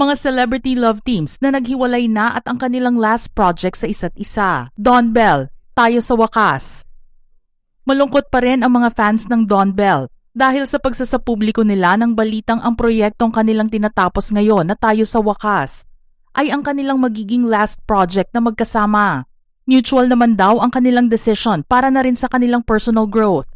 Mga celebrity love teams na naghiwalay na at ang kanilang last project sa isa't isa. Don Bell, Tayo sa Wakas. Malungkot pa rin ang mga fans ng Don Bell dahil sa pagsasapubliko nila ng balitang ang proyektong kanilang tinatapos ngayon na Tayo sa Wakas ay ang kanilang magiging last project na magkasama. Mutual naman daw ang kanilang decision para na rin sa kanilang personal growth.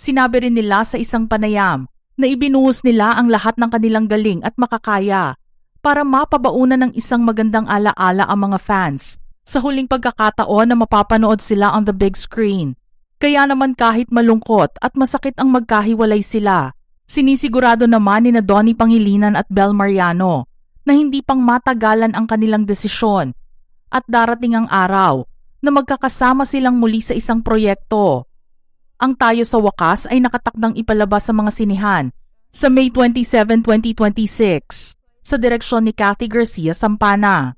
Sinabi rin nila sa isang panayam na ibinuhos nila ang lahat ng kanilang galing at makakaya para mapabaunan ng isang magandang alaala ang mga fans sa huling pagkakataon na mapapanood sila on the big screen. Kaya naman kahit malungkot at masakit ang magkahiwalay sila, sinisigurado naman ni na Donnie Pangilinan at Bel Mariano na hindi pang matagalan ang kanilang desisyon at darating ang araw na magkakasama silang muli sa isang proyekto. Ang Tayo sa Wakas ay nakatakdang ipalabas sa mga sinihan sa May 27, 2026 sa direksyon ni Cathy Garcia Sampana.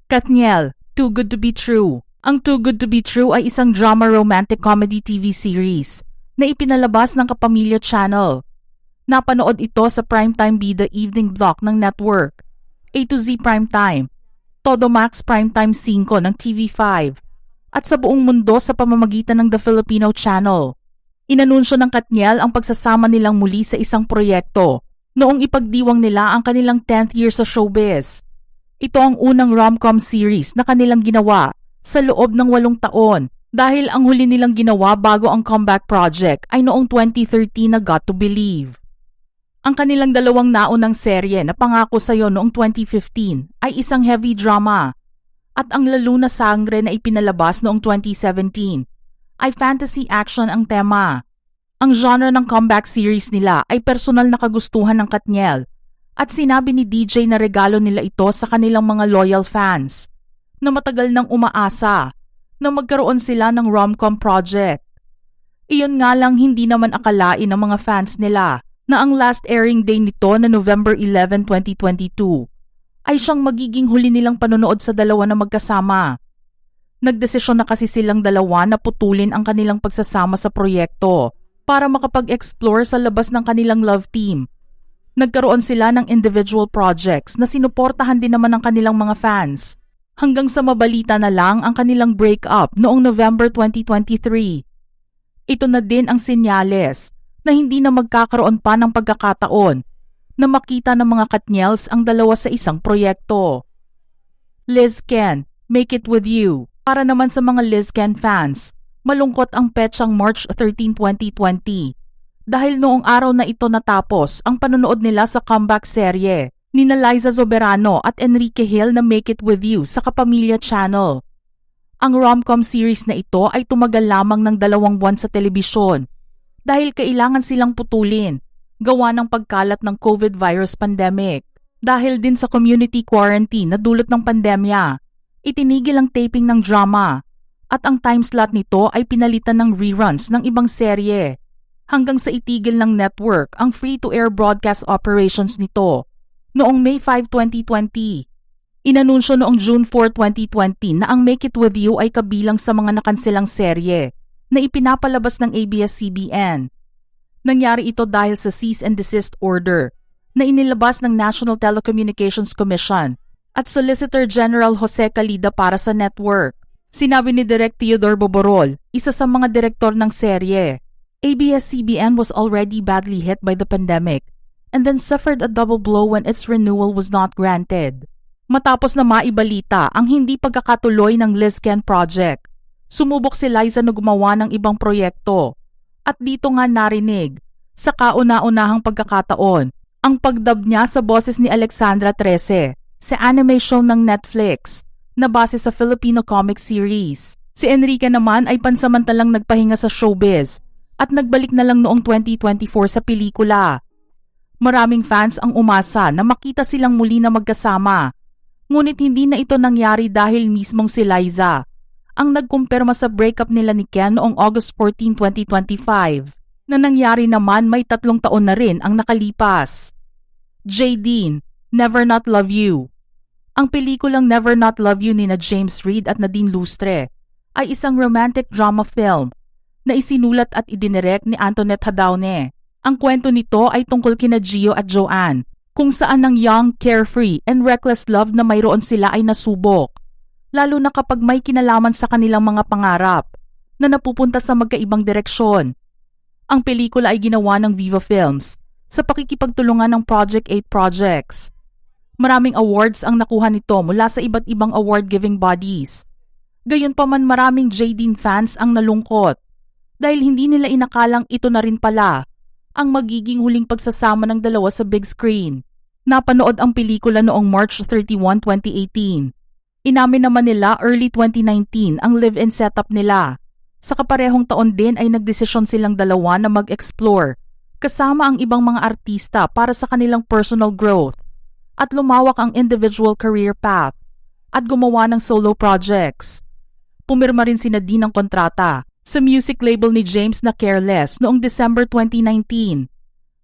Katniel, Too Good to Be True. Ang Too Good to Be True ay isang drama romantic comedy TV series na ipinalabas ng Kapamilya Channel. Napanood ito sa Primetime Bida Evening Block ng network, A to Z Primetime, Todo Max Primetime 5 ng TV5, at sa buong mundo sa pamamagitan ng The Filipino Channel. Inanunsyo ng Katniel ang pagsasama nilang muli sa isang proyekto noong ipagdiwang nila ang kanilang 10th year sa showbiz. Ito ang unang rom-com series na kanilang ginawa sa loob ng 8 taon dahil ang huli nilang ginawa bago ang comeback project ay noong 2013 na Got to Believe. Ang kanilang dalawang naunang serye na Pangako Sa'yo noong 2015 ay isang heavy drama at ang Lalo na Sangre na ipinalabas noong 2017 ay fantasy action ang tema. Ang genre ng comeback series nila ay personal na kagustuhan ng Katniel at sinabi ni DJ na regalo nila ito sa kanilang mga loyal fans na matagal nang umaasa na magkaroon sila ng rom-com project. Iyon nga lang hindi naman akalain ng mga fans nila na ang last airing day nito na November 11, 2022 ay siyang magiging huli nilang panonood sa dalawa na magkasama. Nagdesisyon na kasi silang dalawa na putulin ang kanilang pagsasama sa proyekto para makapag-explore sa labas ng kanilang love team. Nagkaroon sila ng individual projects na sinuportahan din naman ng kanilang mga fans hanggang sa mabalita na lang ang kanilang breakup noong November 2023. Ito na din ang senyales na hindi na magkakaroon pa ng pagkakataon na makita ng mga Katniels ang dalawa sa isang proyekto. Liz Ken, Make It With You. Para naman sa mga Liz Ken fans, malungkot ang petsang March 13, 2020 dahil noong araw na ito natapos ang panonood nila sa comeback serye nina Liza Soberano at Enrique Hill na Make It With You sa Kapamilya Channel. Ang rom-com series na ito ay tumagal lamang ng 2 buwan sa telebisyon dahil kailangan silang putulin gawa ng pagkalat ng COVID virus pandemic. Dahil din sa community quarantine na dulot ng pandemya, itinigil ang taping ng drama at ang time slot nito ay pinalitan ng reruns ng ibang serye hanggang sa itigil ng network ang free-to-air broadcast operations nito noong May 5, 2020. Inanunsyo noong June 4, 2020 na ang Make It With You ay kabilang sa mga nakanselang serye na ipinapalabas ng ABS-CBN. Nangyari ito dahil sa cease and desist order na inilabas ng National Telecommunications Commission at Solicitor General Jose Calida para sa network. Sinabi ni Direk Theodore Boborol, isa sa mga direktor ng serye, ABS-CBN was already badly hit by the pandemic and then suffered a double blow when its renewal was not granted. Matapos na maibalita ang hindi pagkakatuloy ng Liz Ken Project, sumubok si Liza na gumawa ng ibang proyekto. At dito nga narinig, sa kauna-unahang pagkakataon, ang pagdub niya sa boses ni Alexandra Trece sa anime show ng Netflix na base sa Filipino comic series. Si Enrique naman ay pansamantalang nagpahinga sa showbiz at nagbalik na lang noong 2024 sa pelikula. Maraming fans ang umasa na makita silang muli na magkasama. Ngunit hindi na ito nangyari dahil mismong si Liza ang nagkumpirma sa breakup nila ni Ken noong August 14, 2025 na nangyari naman may 3 taon na rin ang nakalipas. J. Dean, Never Not Love You. Ang pelikulang Never Not Love You ni na James Reid at Nadine Lustre ay isang romantic drama film na isinulat at idinirect ni Antoinette Hadaune. Ang kwento nito ay tungkol kina Gio at Joanne, kung saan ang young, carefree, and reckless love na mayroon sila ay nasubok, lalo na kapag may kinalaman sa kanilang mga pangarap na napupunta sa magkaibang direksyon. Ang pelikula ay ginawa ng Viva Films sa pakikipagtulungan ng Project 8 Projects. Maraming awards ang nakuha nito mula sa iba't ibang award-giving bodies. Gayunpaman maraming Jadine fans ang nalungkot dahil hindi nila inakalang ito na rin pala ang magiging huling pagsasama ng dalawa sa big screen. Napanood ang pelikula noong March 31, 2018. Inamin naman nila early 2019 ang live-in setup nila. Sa kaparehong taon din ay nagdesisyon silang dalawa na mag-explore kasama ang ibang mga artista para sa kanilang personal growth at lumawak ang individual career path at gumawa ng solo projects. Pumirma rin si Nadine ng kontrata sa music label ni James na Careless noong December 2019.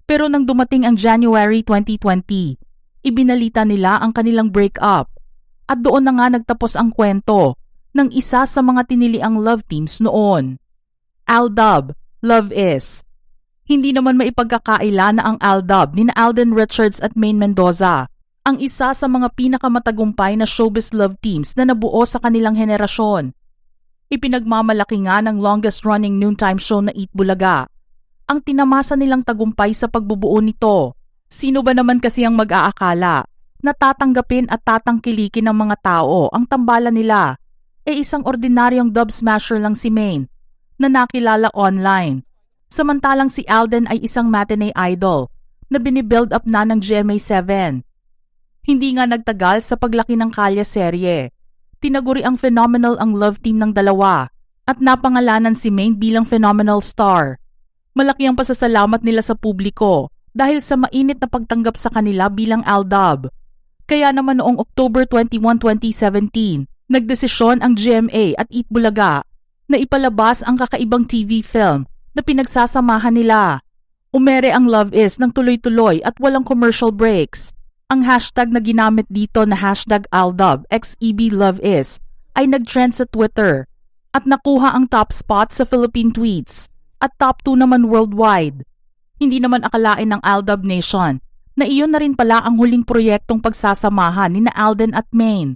Pero nang dumating ang January 2020, ibinalita nila ang kanilang breakup at doon na nga nagtapos ang kwento ng isa sa mga tiniliang love teams noon. Aldab, Love Is. Hindi naman maipagkakaila na ang Aldab ni Alden Richards at Maine Mendoza ang isa sa mga pinakamatagumpay na showbiz love teams na nabuo sa kanilang henerasyon. Ipinagmamalaki nga ng longest-running noontime show na Eat Bulaga ang tinamasa nilang tagumpay sa pagbubuo nito. Sino ba naman kasi ang mag-aakala na tatanggapin at tatangkilikin ng mga tao ang tambalan nila? Isang ordinaryong dub smasher lang si Maine na nakilala online. Samantalang si Alden ay isang matinee idol na binibuild up na ng GMA7. Hindi nga nagtagal sa paglaki ng Kalya serye. Tinaguri ang phenomenal ang love team ng dalawa at napangalanan si Maine bilang phenomenal star. Malaki ang pasasalamat nila sa publiko dahil sa mainit na pagtanggap sa kanila bilang Aldab. Kaya naman noong October 21, 2017, nagdesisyon ang GMA at Eat Bulaga na ipalabas ang kakaibang TV film na pinagsasamahan nila. Umere ang Love Is ng tuloy-tuloy at walang commercial breaks. Ang hashtag na ginamit dito na hashtag Aldab XEB Love Is ay nag-trend sa Twitter at nakuha ang top spot sa Philippine tweets at top 2 naman worldwide. Hindi naman akalain ng Aldab Nation na iyon na rin pala ang huling proyektong pagsasamahan ni na Alden at Maine.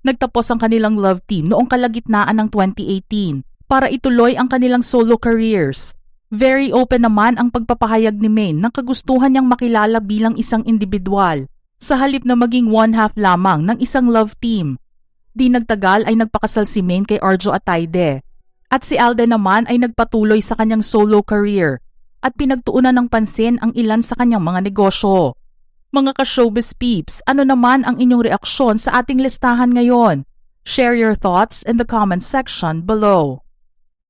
Nagtapos ang kanilang love team noong kalagitnaan ng 2018 para ituloy ang kanilang solo careers. Very open naman ang pagpapahayag ni Maine ng kagustuhan niyang makilala bilang isang individual sa halip na maging one-half lamang ng isang love team. Di nagtagal ay nagpakasal si Maine kay Arjo Atayde at si Alden naman ay nagpatuloy sa kanyang solo career at pinagtuunan ng pansin ang ilan sa kanyang mga negosyo. Mga ka-showbiz peeps, ano naman ang inyong reaksyon sa ating listahan ngayon? Share your thoughts in the comment section below.